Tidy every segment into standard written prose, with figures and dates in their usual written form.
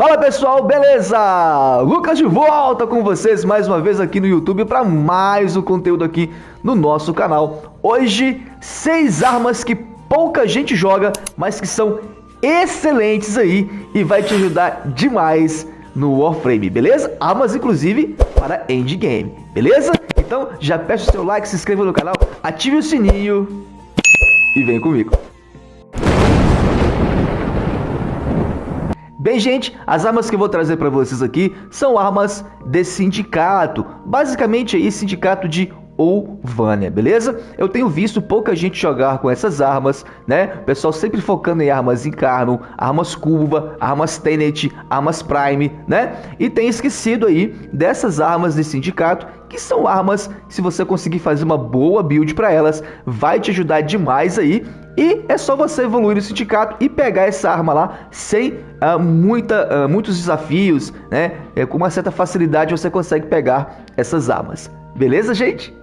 Fala pessoal, beleza? Lucas de volta com vocês mais uma vez aqui no YouTube para mais um conteúdo aqui no nosso canal. Hoje, 6 armas que pouca gente joga, mas que são excelentes aí e vai te ajudar demais no Warframe, beleza? Armas inclusive para endgame, beleza? Então já peço o seu like, se inscreva no canal, ative o sininho e vem comigo. Bem, gente, as armas que eu vou trazer para vocês aqui são armas de sindicato, basicamente aí sindicato de Olvania, beleza? Eu tenho visto pouca gente jogar com essas armas, né? O pessoal sempre focando em armas Incarno, armas Curva, armas Tenet, armas Prime, né? E tem esquecido aí dessas armas de sindicato, que são armas, se você conseguir fazer uma boa build para elas, vai te ajudar demais aí. E é só você evoluir no sindicato e pegar essa arma lá sem muitos desafios, né? Com uma certa facilidade você consegue pegar essas armas. Beleza, gente?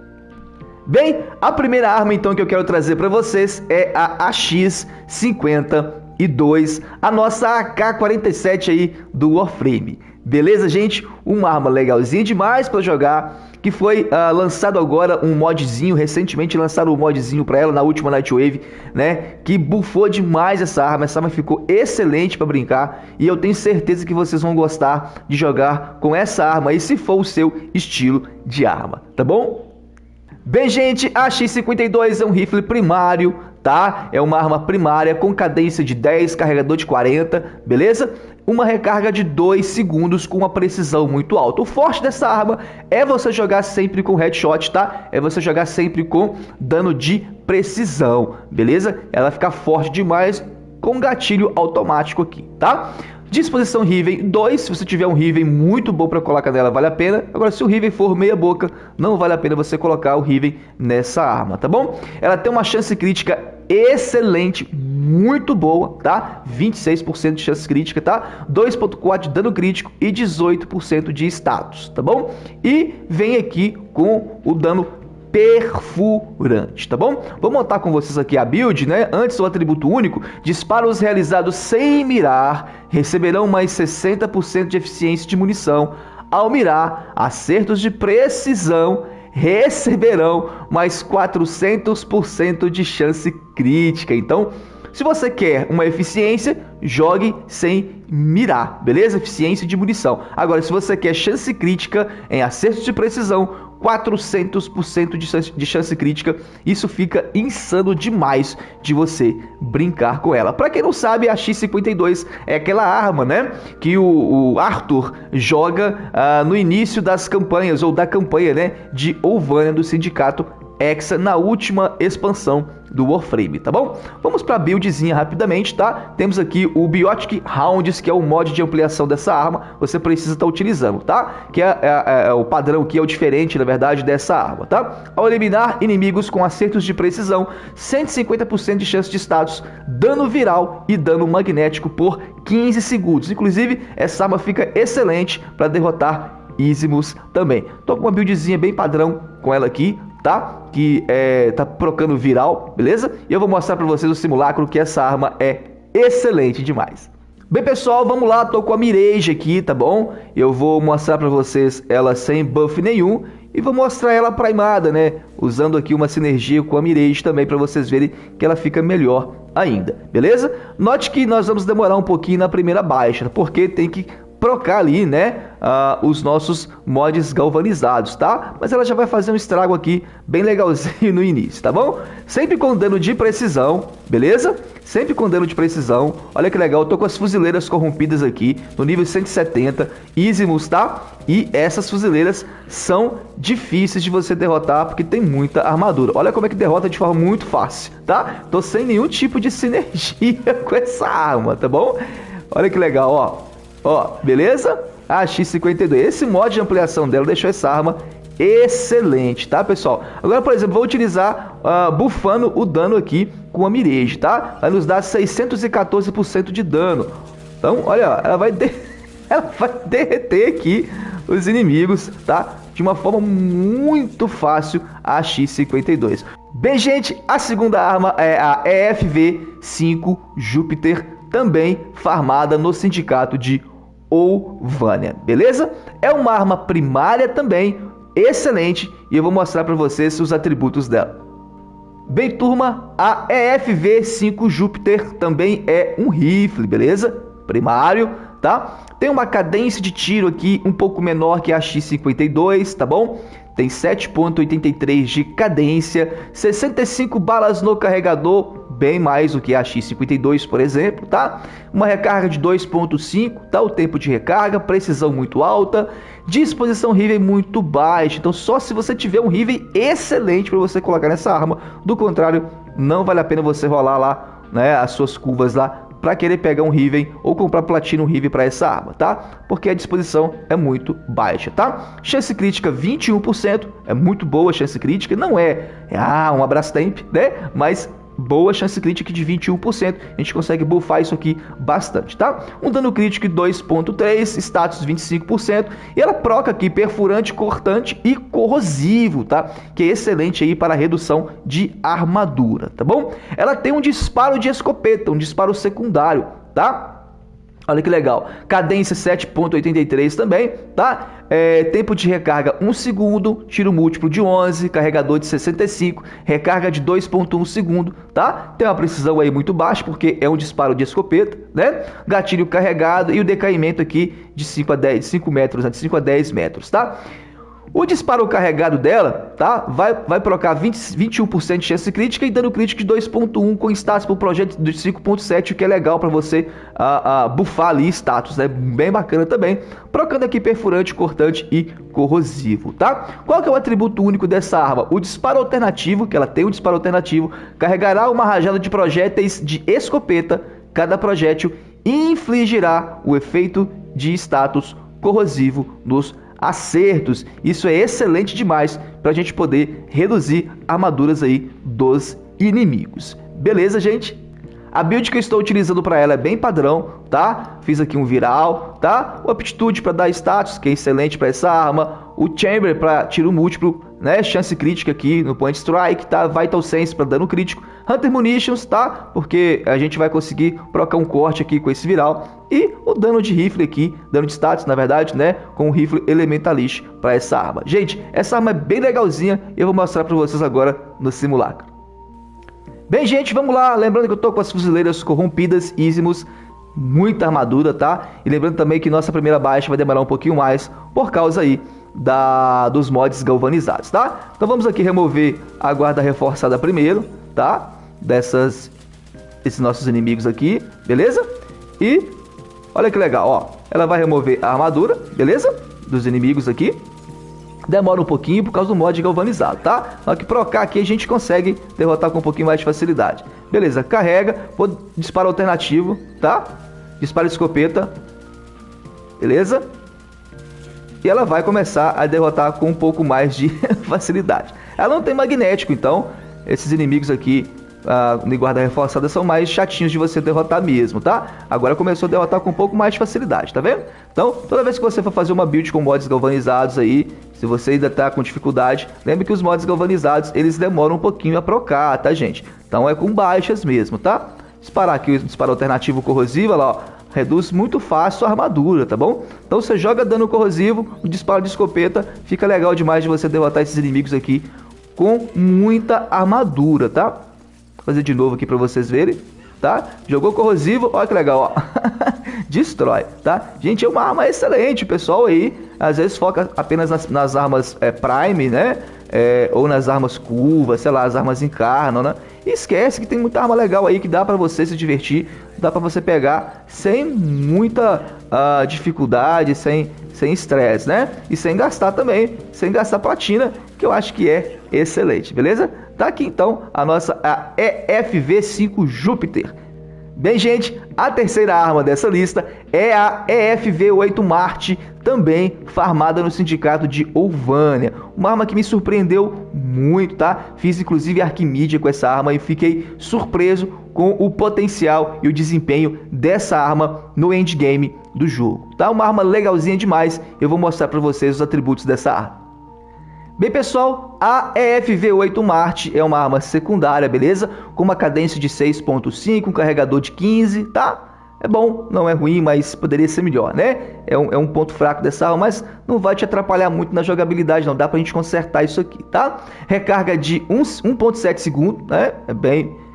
Bem, a primeira arma então que eu quero trazer para vocês é a AX-52, a nossa AK-47 aí do Warframe. Beleza, gente? Uma arma legalzinha demais para jogar, que foi lançado agora um modzinho, recentemente lançaram um modzinho para ela na última Nightwave, né? Que buffou demais essa arma ficou excelente para brincar e eu tenho certeza que vocês vão gostar de jogar com essa arma aí, se for o seu estilo de arma, tá bom? Bem, gente, a AX-52 é um rifle primário, tá? É uma arma primária com cadência de 10, carregador de 40, beleza? Uma recarga de 2 segundos com uma precisão muito alta. O forte dessa arma é você jogar sempre com headshot, tá? É você jogar sempre com dano de precisão, beleza? Ela fica forte demais com gatilho automático aqui, tá? Disposição Riven 2, se você tiver um Riven muito bom para colocar nela, vale a pena. Agora, se o Riven for meia boca, não vale a pena você colocar o Riven nessa arma, tá bom? Ela tem uma chance crítica excelente, muito boa, tá? 26% de chance crítica, tá? 2.4 de dano crítico e 18% de status, tá bom? E vem aqui com o dano perfurante, tá bom? Vou montar com vocês aqui a build, né? Antes, o atributo único: disparos realizados sem mirar receberão mais 60% de eficiência de munição. Ao mirar, acertos de precisão receberão mais 400% de chance crítica. Então, se você quer uma eficiência, jogue sem mirar, beleza? Eficiência de munição. Agora, se você quer chance crítica em acertos de precisão, 400% de chance crítica, isso fica insano demais de você brincar com ela. Para quem não sabe, a AX-52 é aquela arma, né, que o Arthur joga no início das campanhas, ou da campanha, né, de Olvania do Sindicato Hexa na última expansão do Warframe, tá bom? Vamos para a buildzinha rapidamente, tá? Temos aqui o Biotic Rounds, que é o mod de ampliação dessa arma, você precisa estar utilizando, tá? Que é o padrão, que é o diferente, na verdade, dessa arma, tá? Ao eliminar inimigos com acertos de precisão, 150% de chance de status, dano viral e dano magnético por 15 segundos. Inclusive, essa arma fica excelente para derrotar Isimus também. Tô com uma buildzinha bem padrão com ela aqui, tá? Que tá procando viral, beleza? E eu vou mostrar para vocês o simulacro, que essa arma é excelente demais. Bem, pessoal, vamos lá. Tô com a Mirage aqui, tá bom? Eu vou mostrar para vocês ela sem buff nenhum e vou mostrar ela primada, né? Usando aqui uma sinergia com a Mirage também, para vocês verem que ela fica melhor ainda, beleza? Note que nós vamos demorar um pouquinho na primeira baixa, porque tem que trocar ali, né, os nossos mods galvanizados, tá? Mas ela já vai fazer um estrago aqui bem legalzinho no início, tá bom? Sempre com dano de precisão, beleza? Sempre com dano de precisão. Olha que legal, eu tô com as fuzileiras corrompidas aqui no nível 170, Isimus, tá? E essas fuzileiras são difíceis de você derrotar porque tem muita armadura. Olha como é que derrota de forma muito fácil, tá? Tô sem nenhum tipo de sinergia com essa arma, tá bom? Olha que legal, ó. Ó, beleza? A AX-52, esse mod de ampliação dela deixou essa arma excelente, tá, pessoal? Agora, por exemplo, vou utilizar buffando o dano aqui com a Mirage, tá? Vai nos dar 614% de dano. Então, olha, ela vai derreter aqui os inimigos, tá? De uma forma muito fácil, a AX-52. Bem, gente, a segunda arma é a EFV-5 Júpiter, também farmada no Sindicato de ou Vânia, beleza? É uma arma primária também, excelente, e eu vou mostrar para vocês os atributos dela. Bem, turma, a EFV-5 Júpiter também é um rifle, beleza? Primário, tá? Tem uma cadência de tiro aqui um pouco menor que a X-52, tá bom? Tem 7,83 de cadência, 65 balas no carregador, bem mais do que a X-52, por exemplo, tá? Uma recarga de 2,5, tá? O tempo de recarga, precisão muito alta, disposição Riven muito baixa, então só se você tiver um Riven excelente para você colocar nessa arma, do contrário, não vale a pena você rolar lá, né, as suas curvas lá, para querer pegar um Riven ou comprar Platinum Riven para essa arma, tá? Porque a disposição é muito baixa, tá? Chance crítica 21%, é muito boa a chance crítica, não é um Abrastemp, né? Mas boa chance crítica de 21%, a gente consegue buffar isso aqui bastante, tá? Um dano crítico de 2.3, status 25%, e ela proca aqui perfurante, cortante e corrosivo, tá? Que é excelente aí para a redução de armadura, tá bom? Ela tem um disparo de escopeta, um disparo secundário, tá? Olha que legal, cadência 7.83 também, tá? Tempo de recarga 1 segundo, tiro múltiplo de 11, carregador de 65, recarga de 2.1 segundo, tá? Tem uma precisão aí muito baixa, porque é um disparo de escopeta, né? Gatilho carregado e o decaimento aqui de 5 metros, né? De 5 a 10 metros, tá? O disparo carregado dela, tá? Vai procar 21% de chance crítica e dano crítico de 2.1 com status por projeto de 5.7, o que é legal para você buffar ali status, né? Bem bacana também. Procando aqui perfurante, cortante e corrosivo, tá? Qual que é o atributo único dessa arma? O disparo alternativo, que ela tem um disparo alternativo, carregará uma rajada de projéteis de escopeta. Cada projétil infligirá o efeito de status corrosivo nos acertos. Isso é excelente demais para a gente poder reduzir armaduras aí dos inimigos. Beleza, gente? A build que eu estou utilizando para ela é bem padrão, tá? Fiz aqui um viral, tá? O aptitude para dar status, que é excelente para essa arma. O chamber para tiro múltiplo, né? Chance crítica aqui no point strike, tá? Vital sense para dano crítico. Hunter munitions, tá? Porque a gente vai conseguir procar um corte aqui com esse viral. E o dano de rifle aqui, dano de status, na verdade, né? Com o rifle elementalist para essa arma. Gente, essa arma é bem legalzinha e eu vou mostrar para vocês agora no simulacro. Bem, gente, vamos lá. Lembrando que eu tô com as fuzileiras corrompidas, Isimus, muita armadura, tá? E lembrando também que nossa primeira baixa vai demorar um pouquinho mais por causa aí dos mods galvanizados, tá? Então vamos aqui remover a guarda reforçada primeiro, tá? Esses nossos inimigos aqui, beleza? E olha que legal, ó. Ela vai remover a armadura, beleza? Dos inimigos aqui. Demora um pouquinho por causa do mod galvanizado, tá? Na hora que procar aqui a gente consegue derrotar com um pouquinho mais de facilidade. Beleza, carrega, vou disparo alternativo, tá? Disparo de escopeta, beleza? E ela vai começar a derrotar com um pouco mais de facilidade. Ela não tem magnético, então esses inimigos aqui de guarda reforçada são mais chatinhos de você derrotar mesmo, tá? Agora começou a derrotar com um pouco mais de facilidade, tá vendo? Então, toda vez que você for fazer uma build com mods galvanizados aí, se você ainda tá com dificuldade, lembre que os mods galvanizados, eles demoram um pouquinho a procar, tá, gente? Então é com baixas mesmo, tá? Disparar aqui o disparo alternativo corrosivo, olha lá, ó, reduz muito fácil a armadura, tá bom? Então você joga dano corrosivo, o disparo de escopeta, fica legal demais de você derrotar esses inimigos aqui com muita armadura, tá? Vou fazer de novo aqui para vocês verem, tá? Jogou corrosivo, olha que legal, ó. Destrói, tá? Gente, é uma arma excelente, o pessoal aí às vezes foca apenas nas armas Prime, né? Ou nas armas curvas, sei lá, as armas encarnam, né? E esquece que tem muita arma legal aí que dá pra você se divertir, dá pra você pegar sem muita dificuldade, sem estresse, né? E sem gastar também, sem gastar platina, que eu acho que é excelente, beleza? Tá aqui então a nossa EFV-5 Júpiter. Bem, gente, a terceira arma dessa lista é a EFV-8 Marte, também farmada no sindicato de Olvânia. Uma arma que me surpreendeu muito, tá? Fiz inclusive Arquimídia com essa arma e fiquei surpreso com o potencial e o desempenho dessa arma no endgame do jogo, tá? Uma arma legalzinha demais, eu vou mostrar para vocês os atributos dessa arma. Bem, pessoal, a EFV-8 Marte é uma arma secundária, beleza? Com uma cadência de 6.5, um carregador de 15, tá? É bom, não é ruim, mas poderia ser melhor, né? É um ponto fraco dessa arma, mas não vai te atrapalhar muito na jogabilidade, não. Dá pra gente consertar isso aqui, tá? Recarga de 1,7 segundos, né?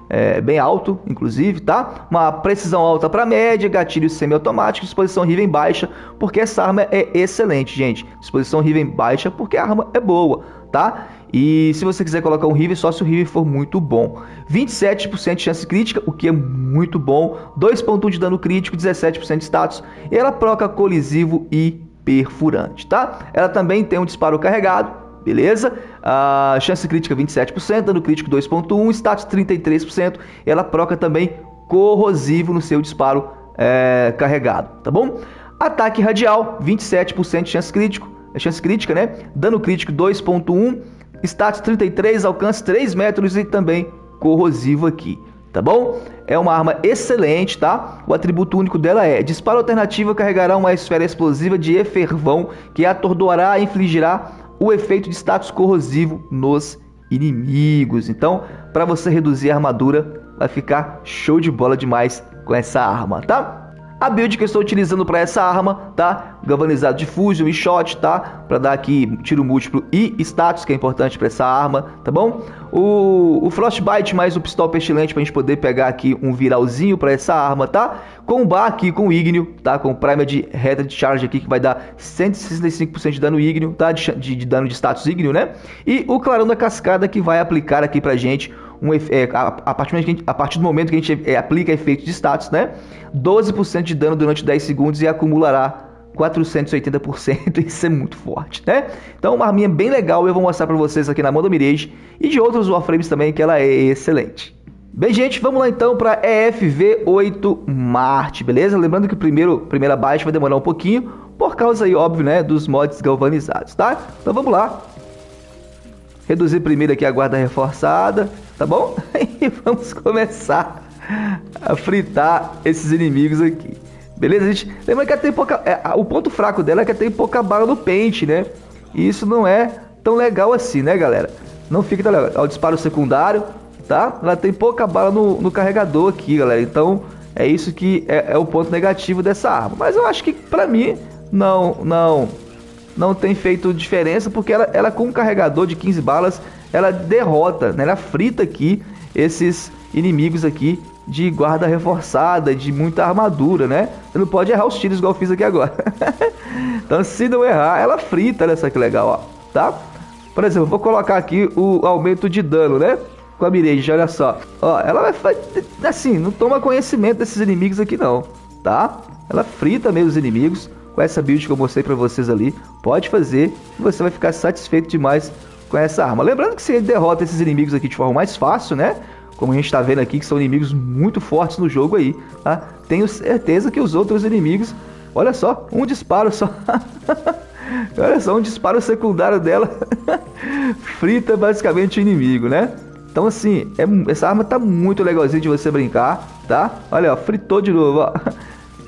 É bem alto, inclusive, tá? Uma precisão alta para média, gatilho semiautomático, disposição Riven baixa, porque essa arma é excelente, gente. Disposição Riven baixa porque a arma é boa, tá? E se você quiser colocar um Riven, só se o Riven for muito bom. 27% de chance crítica, o que é muito bom. 2.1 de dano crítico, 17% de status. E ela proca colisivo e perfurante, tá? Ela também tem um disparo carregado, beleza? Chance crítica 27%, dano crítico 2.1, status 33%. Ela proca também corrosivo no seu disparo carregado, tá bom? Ataque radial, 27% de chance crítica, né? Dano crítico 2.1, status 33, alcance 3 metros e também corrosivo aqui, tá bom? É uma arma excelente, tá? O atributo único dela é: disparo alternativo carregará uma esfera explosiva de efervão que atordoará e infligirá o efeito de status corrosivo nos inimigos. Então, para você reduzir a armadura, vai ficar show de bola demais com essa arma, tá? A build que eu estou utilizando para essa arma, tá? Galvanizado de Fusion e Shot, tá? Para dar aqui tiro múltiplo e status, que é importante para essa arma, tá bom? O Frostbite mais o Pistol Pestilente para a gente poder pegar aqui um viralzinho para essa arma, tá? Combar aqui com o Ígneo, tá? Com o Primer de reta de charge aqui que vai dar 165% de dano ígneo, tá? De dano de status ígneo, né? E o Clarão da Cascada que vai aplicar aqui pra gente a partir do momento que a gente aplica efeito de status, né? 12% de dano durante 10 segundos e acumulará 480%. Isso é muito forte, né? Então, uma arminha bem legal. Eu vou mostrar pra vocês aqui na mão do Mirage e de outros Warframes também, que ela é excelente. Bem, gente, vamos lá então para EFV8 Marte, beleza? Lembrando que primeira baixa vai demorar um pouquinho, por causa aí, óbvio, né, dos mods galvanizados, tá? Então vamos lá. Reduzir primeiro aqui a guarda reforçada, tá bom? E vamos começar a fritar esses inimigos aqui. Beleza, gente? Lembra que ela tem pouca... o ponto fraco dela é que ela tem pouca bala no pente, né? E isso não é tão legal assim, né, galera? Não fica tão legal. Ó, o disparo secundário, tá? Ela tem pouca bala no carregador aqui, galera. Então, é isso que é o ponto negativo dessa arma. Mas eu acho que, pra mim, não tem feito diferença, porque ela com um carregador de 15 balas, ela derrota, né? Ela frita aqui esses inimigos aqui de guarda reforçada, de muita armadura, né? Você não pode errar os tiros igual eu fiz aqui agora. Então, se não errar, ela frita, olha só que legal, ó, tá? Por exemplo, vou colocar aqui o aumento de dano, né? Com a Mirage, olha só. Ó, ela vai, assim, não toma conhecimento desses inimigos aqui não, tá? Ela frita mesmo os inimigos. Com essa build que eu mostrei pra vocês ali, pode fazer e você vai ficar satisfeito demais com essa arma. Lembrando que você derrota esses inimigos aqui de forma mais fácil, né? Como a gente tá vendo aqui, que são inimigos muito fortes no jogo aí, tá? Tenho certeza que os outros inimigos... Olha só, um disparo só. Olha só, um disparo secundário dela frita basicamente o inimigo, né? Então assim, essa arma tá muito legalzinha de você brincar, tá? Olha, ó, fritou de novo, ó.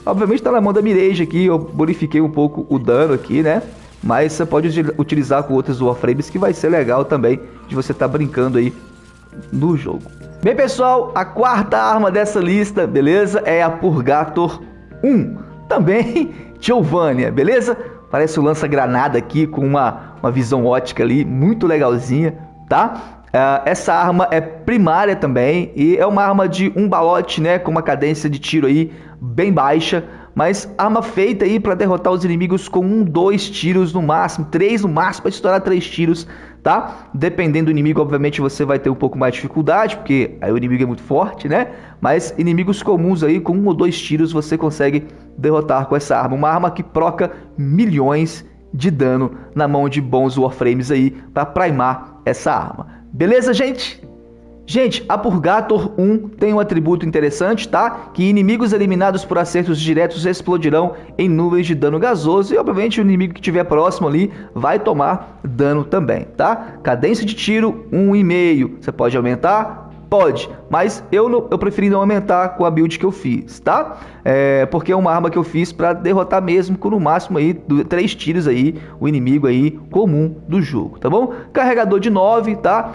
Obviamente tá na mão da Mirage aqui, eu bonifiquei um pouco o dano aqui, né? Mas você pode utilizar com outros Warframes que vai ser legal também de você estar brincando aí no jogo. Bem, pessoal, a quarta arma dessa lista, beleza? É a Purgator 1. Também Giovannia, beleza? Parece um lança-granada aqui com uma visão ótica ali, muito legalzinha, tá? Essa arma é primária também e é uma arma de um balote, né? Com uma cadência de tiro aí bem baixa, mas arma feita aí para derrotar os inimigos com 2 tiros no máximo, 3 no máximo, para estourar 3 tiros, tá? Dependendo do inimigo, obviamente você vai ter um pouco mais de dificuldade, porque aí o inimigo é muito forte, né? Mas inimigos comuns aí com 1 ou 2 tiros você consegue derrotar com essa arma. Uma arma que proca milhões de dano na mão de bons Warframes aí para primar essa arma. Beleza, gente? Gente, a Purgator 1 tem um atributo interessante, tá? Que inimigos eliminados por acertos diretos explodirão em nuvens de dano gasoso e, obviamente, o inimigo que estiver próximo ali vai tomar dano também, tá? Cadência de tiro 1,5. Você pode aumentar? Pode, mas eu preferi não aumentar com a build que eu fiz, tá? Porque é uma arma que eu fiz para derrotar mesmo com no máximo aí 3 tiros aí o inimigo aí comum do jogo, tá bom? Carregador de 9, tá?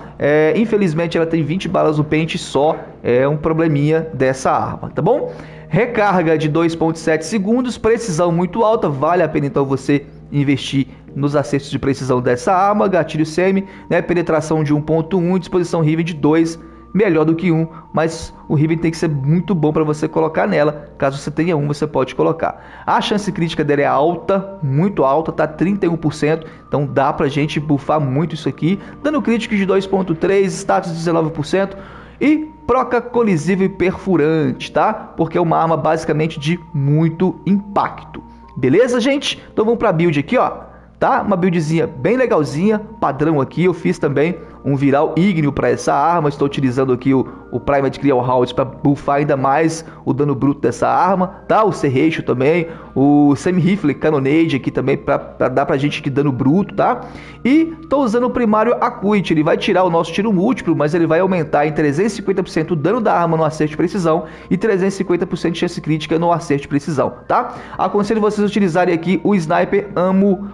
Infelizmente ela tem 20 balas no pente só, é um probleminha dessa arma, tá bom? Recarga de 2,7 segundos, precisão muito alta, vale a pena então você investir nos acertos de precisão dessa arma. Gatilho semi, né? Penetração de 1,1, disposição Riven de 2, melhor do que 1, mas o Riven tem que ser muito bom para você colocar nela. Caso você tenha 1, você pode colocar. A chance crítica dela é alta, muito alta, tá 31%, então dá pra gente buffar muito isso aqui. Dano crítico de 2,3, status 19%. E proca colisivo e perfurante, tá? Porque é uma arma basicamente de muito impacto. Beleza, gente? Então vamos pra build aqui, ó. Tá? Uma buildzinha bem legalzinha, padrão aqui. Eu fiz também um viral ígneo para essa arma. Estou utilizando aqui o Primed Crial Halt para buffar ainda mais o dano bruto dessa arma, tá? O Serreixo também, o Semi-Rifle Cannonade aqui também para dar pra gente que dano bruto, tá? E tô usando o primário Acuity. Ele vai tirar o nosso tiro múltiplo, mas ele vai aumentar em 350% o dano da arma no acerto de precisão e 350% de chance crítica no acerto de precisão, tá? Aconselho vocês a utilizarem aqui o Sniper Ammo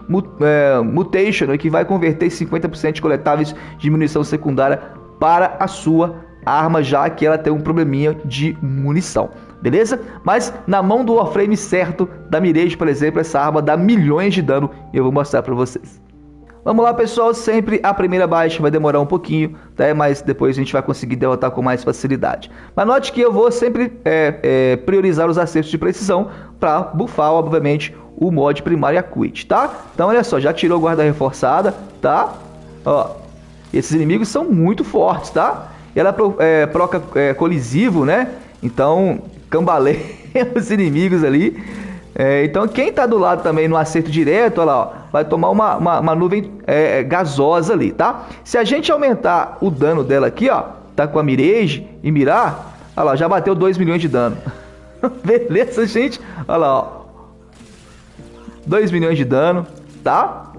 Mutation, que vai converter 50% de coletáveis de munição secundária para a sua arma, já que ela tem um probleminha de munição, beleza? Mas na mão do Warframe certo, da Mirage, por exemplo, essa arma dá milhões de dano e eu vou mostrar para vocês. Vamos lá, pessoal, sempre a primeira baixa vai demorar um pouquinho, tá? Mas depois a gente vai conseguir derrotar com mais facilidade. Mas note que eu vou sempre priorizar os acertos de precisão para buffar, obviamente, o mod primário Acuity, tá? Então olha só, já tirou guarda reforçada, tá? Ó, esses inimigos são muito fortes, tá? Ela proca colisivo, né? Então cambaleia os inimigos ali. Então quem tá do lado também no acerto direto, olha lá, ó, vai tomar uma nuvem gasosa ali, tá? Se a gente aumentar o dano dela aqui, ó, tá com a Mirage e mirar, olha lá, já bateu 2 milhões de dano. Beleza, gente? Olha lá, ó. 2 milhões de dano, tá?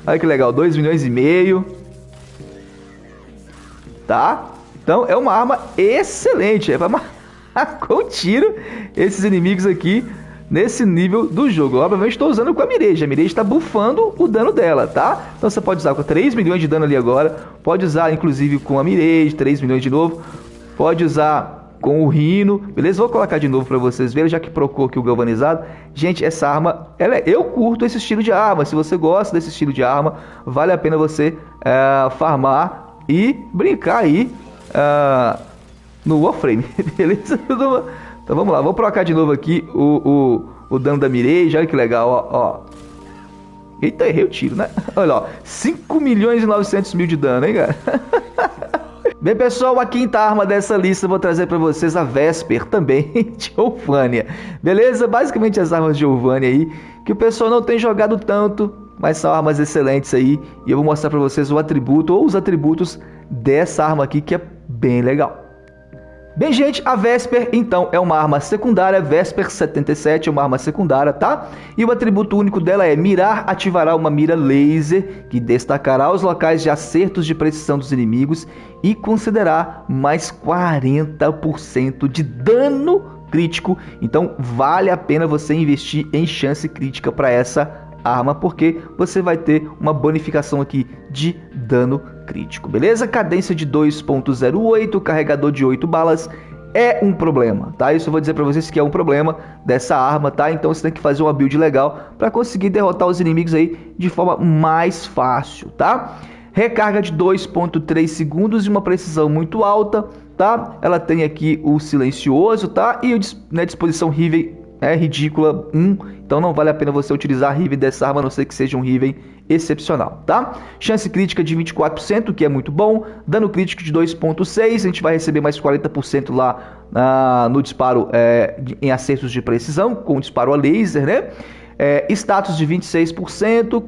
Olha que legal, 2 milhões e meio. Tá? Então é uma arma excelente. É pra matar com tiro esses inimigos aqui nesse nível do jogo. Obviamente estou usando com a Mirage. A Mirage está buffando o dano dela, tá? Então você pode usar com 3 milhões de dano ali agora. Pode usar inclusive com a Mirage, 3 milhões de novo. Pode usar com o Rhino, beleza? Vou colocar de novo para vocês verem, já que procurou aqui o galvanizado. Gente, essa arma, eu curto esse estilo de arma. Se você gosta desse estilo de arma, vale a pena você farmar e brincar aí no Warframe, beleza? Então vamos lá, vou procar de novo aqui o dano da Mirage. Olha que legal, ó. Eita, errei o tiro, né? Olha, ó, 5 milhões e 900 mil de dano, hein, cara? Bem, pessoal, a quinta arma dessa lista eu vou trazer para vocês a Vesper, também de Ulfania, beleza? Basicamente as armas de Ulfania aí, que o pessoal não tem jogado tanto, mas são armas excelentes aí, e eu vou mostrar para vocês o atributo ou os atributos dessa arma aqui, que é bem legal. Bem, gente, a Vesper, então, é uma arma secundária. Vesper 77 é uma arma secundária, tá? E o atributo único dela é mirar, ativará uma mira laser, que destacará os locais de acertos de precisão dos inimigos e concederá mais 40% de dano crítico. Então, vale a pena você investir em chance crítica para essa arma, porque você vai ter uma bonificação aqui de dano crítico, beleza? Cadência de 2.08, carregador de 8 balas, é um problema, tá? Isso eu vou dizer pra vocês que é um problema dessa arma, tá? Então você tem que fazer uma build legal pra conseguir derrotar os inimigos aí de forma mais fácil, tá? Recarga de 2.3 segundos e uma precisão muito alta, tá? Ela tem aqui o silencioso, tá? E a disposição Riven é ridícula 1, então não vale a pena você utilizar a Riven dessa arma, a não ser que seja um Riven excepcional, tá? Chance crítica de 24%, que é muito bom. Dano crítico de 2.6, a gente vai receber mais 40% lá no disparo em acertos de precisão, com disparo a laser, né? Status de 26%,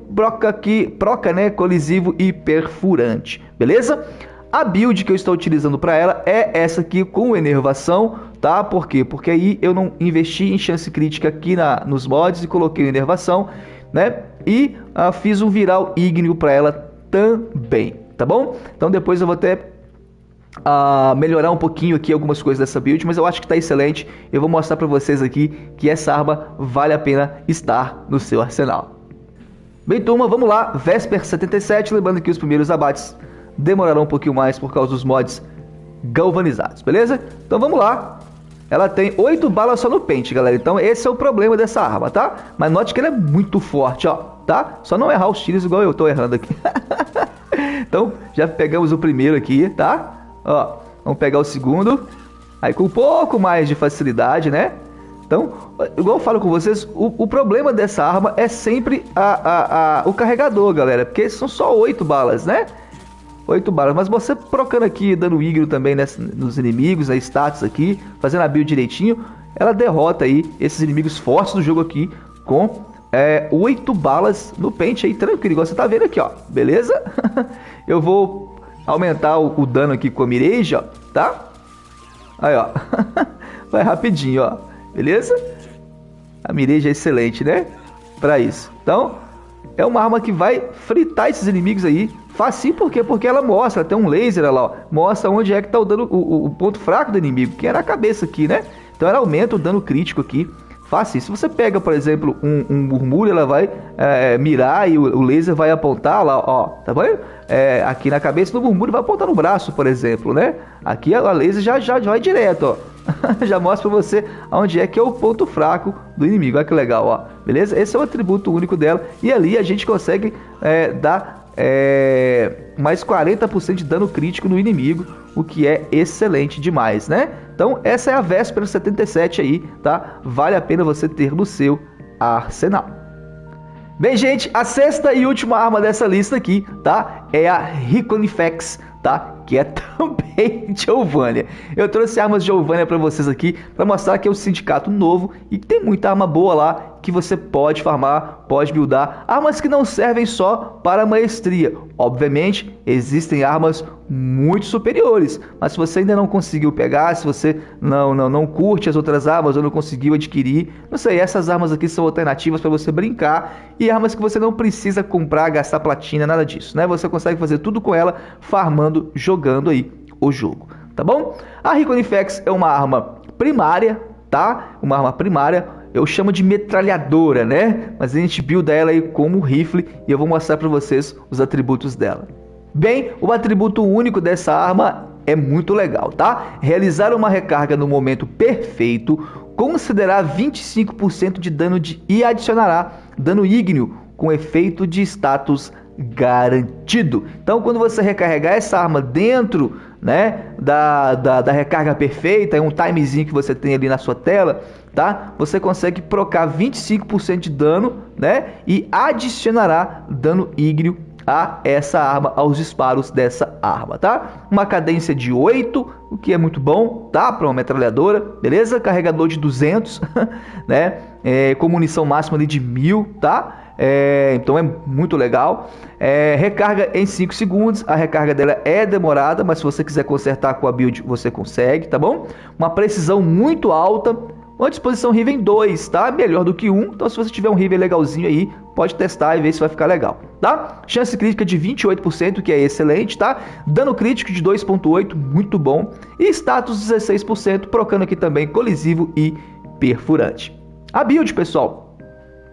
proca, né? Colisivo e perfurante, beleza? A build que eu estou utilizando para ela é essa aqui com enervação, tá? Por quê? Porque aí eu não investi em chance crítica aqui nos mods e coloquei enervação, né? E fiz um viral ígneo para ela também, tá bom? Então depois eu vou até melhorar um pouquinho aqui algumas coisas dessa build, mas eu acho que tá excelente. Eu vou mostrar para vocês aqui que essa arma vale a pena estar no seu arsenal. Bem, turma, vamos lá. Vesper 77, lembrando que os primeiros abates demorarão um pouquinho mais por causa dos mods galvanizados, beleza? Então vamos lá. ela tem 8 balas só no pente, galera. Então esse é o problema dessa arma, tá? Mas note que ela é muito forte, ó, tá? Só não errar os tiros igual eu tô errando aqui. Então já pegamos o primeiro aqui, tá? Ó, vamos pegar o segundo. Aí com um pouco mais de facilidade, né? Então, igual eu falo com vocês, o problema dessa arma é sempre o carregador, galera. Porque são só 8 balas, né? 8 balas, mas você trocando aqui, dando ígneo também nos inimigos, né, status aqui, fazendo a build direitinho, ela derrota aí esses inimigos fortes do jogo aqui com 8 balas no pente aí, tranquilo, igual você tá vendo aqui, ó, beleza? Eu vou aumentar o dano aqui com a Mirage, ó, tá? Aí, ó, vai rapidinho, ó, beleza? A Mirage é excelente, né? Pra isso, então, é uma arma que vai fritar esses inimigos aí. Facinho, por quê? Porque ela mostra, tem um laser lá, ó, mostra onde é que tá o dano, o ponto fraco do inimigo, que é na cabeça aqui, né? Então ela aumenta o dano crítico aqui. Fácil. Se você pega, por exemplo, um murmúrio, ela vai mirar e o laser vai apontar lá, ó, tá vendo? Aqui na cabeça do murmúrio vai apontar no braço, por exemplo, né? Aqui a laser já vai direto, ó. Já mostra pra você onde é que é o ponto fraco do inimigo. Olha que legal, ó. Beleza? Esse é o atributo único dela. E ali a gente consegue dar mais 40% de dano crítico no inimigo, o que é excelente demais, né? Então essa é a Véspera 77 aí, tá? Vale a pena você ter no seu arsenal. Bem, gente, a sexta e última arma dessa lista aqui, tá? É a Riconifex, tá? Que é também Giovanna. Eu trouxe armas Giovanna para vocês aqui, para mostrar que é um sindicato novo e que tem muita arma boa lá que você pode farmar, pode buildar. Armas que não servem só para maestria. Obviamente, existem armas muito superiores, mas se você ainda não conseguiu pegar, se você não curte as outras armas ou não conseguiu adquirir, não sei, essas armas aqui são alternativas para você brincar e armas que você não precisa comprar, gastar platina, nada disso, né? Você consegue fazer tudo com ela farmando, jogando aí o jogo, tá bom? A Riconifex é uma arma primária, tá? Uma arma primária, eu chamo de metralhadora, né? Mas a gente builda ela aí como rifle e eu vou mostrar para vocês os atributos dela. Bem, o atributo único dessa arma é muito legal, tá? Realizar uma recarga no momento perfeito, considerar 25% de dano e adicionará dano ígneo com efeito de status garantido. Então, quando você recarregar essa arma dentro, né, da recarga perfeita, é um timezinho que você tem ali na sua tela, tá? Você consegue procar 25% de dano, né, e adicionará dano ígneo a essa arma, aos disparos dessa arma, tá? Uma cadência de 8, o que é muito bom, tá? Para uma metralhadora, beleza? Carregador de 200, né? Com munição máxima ali de 1000, tá? Então é muito legal. Recarga em 5 segundos. A recarga dela é demorada, mas se você quiser consertar com a build, você consegue, tá bom? Uma precisão muito alta. Uma disposição Riven 2, tá? Melhor do que 1. Então se você tiver um Riven legalzinho aí, pode testar e ver se vai ficar legal, tá? Chance crítica de 28%, que é excelente, tá? Dano crítico de 2.8, muito bom. E status 16%, procando aqui também colisivo e perfurante. A build, pessoal,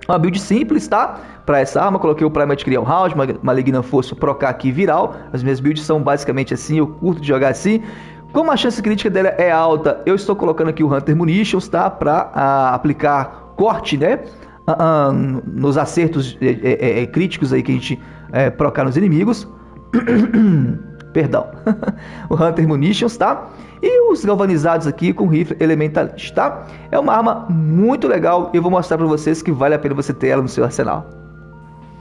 uma build simples, tá? Para essa arma, coloquei o Primate Crial Round, Maligna Força, procar aqui viral. As minhas builds são basicamente assim, eu curto de jogar assim. Como a chance crítica dela é alta, eu estou colocando aqui o Hunter Munitions, tá? Para aplicar corte, né? Nos acertos críticos aí que a gente procar nos inimigos. Perdão. O Hunter Munitions, tá? E os galvanizados aqui com rifle Elementalist, tá? É uma arma muito legal e eu vou mostrar para vocês que vale a pena você ter ela no seu arsenal.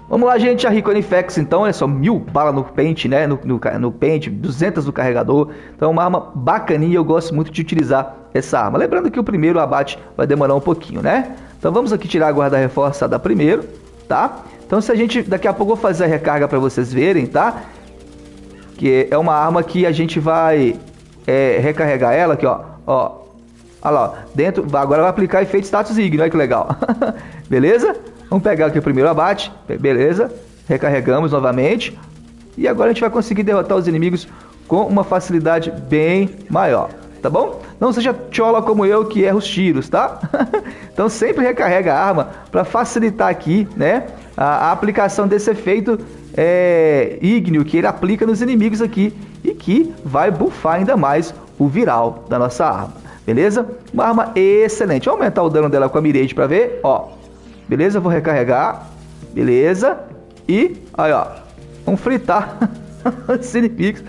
Vamos lá, gente, a Riconifex, então, é só 1000 balas no pente, né, no pente, 200 no carregador, então é uma arma bacaninha, eu gosto muito de utilizar essa arma. Lembrando que o primeiro abate vai demorar um pouquinho, né? Então vamos aqui tirar a guarda reforçada primeiro, tá? Então se a gente, daqui a pouco eu vou fazer a recarga para vocês verem, tá? Que é uma arma que a gente vai recarregar ela aqui, ó, olha lá, ó, dentro, agora vai aplicar efeito status ígneo, olha que legal. Beleza? Vamos pegar aqui o primeiro abate, beleza, recarregamos novamente, e agora a gente vai conseguir derrotar os inimigos com uma facilidade bem maior, tá bom? Não seja chola como eu que erra os tiros, tá? Então sempre recarrega a arma para facilitar aqui, né, a aplicação desse efeito ígneo que ele aplica nos inimigos aqui, e que vai buffar ainda mais o viral da nossa arma. beleza? Uma arma excelente. Vou aumentar o dano dela com a Mirage pra ver, ó. Beleza, vou recarregar. Beleza. E, aí, ó. Vamos fritar os inimigos.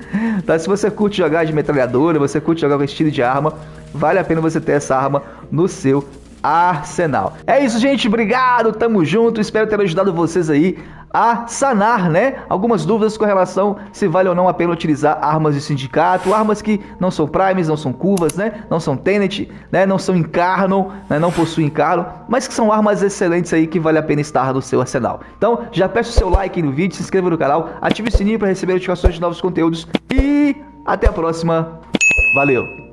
Tá? Se você curte jogar de metralhadora, você curte jogar com estilo de arma, vale a pena você ter essa arma no seu arsenal. É isso, gente. Obrigado, tamo junto. Espero ter ajudado vocês aí a sanar, né, algumas dúvidas com relação se vale ou não a pena utilizar armas de sindicato, armas que não são primes, não são curvas, né, não são tenet, né, não são encarnam, né, não possuem encarnam, mas que são armas excelentes aí que vale a pena estar no seu arsenal. Então, já peço o seu like no vídeo, se inscreva no canal, ative o sininho para receber notificações de novos conteúdos e até a próxima. Valeu!